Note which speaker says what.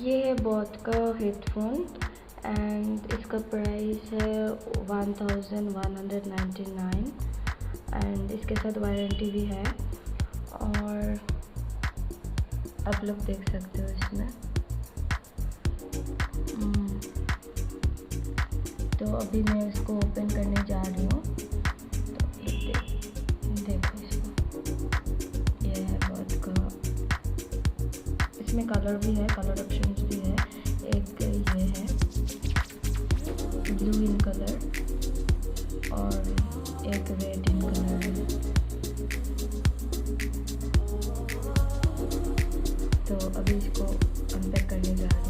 Speaker 1: ये है बोट का हेडफोन एंड इसका प्राइस है 1199 एंड इसके साथ वारंटी भी है और आप लोग देख सकते हो इसमें। तो अभी मैं इसको ओपन करने जा रही हूँ। तो देखो इसको, ये है बोट का। इसमें कलर भी है, कलर ऑप्शंस भी है। एक ये है ब्लू इन कलर और एक रेड इन कलर है। तो अभी इसको अनपैक करने जा रही हूँ।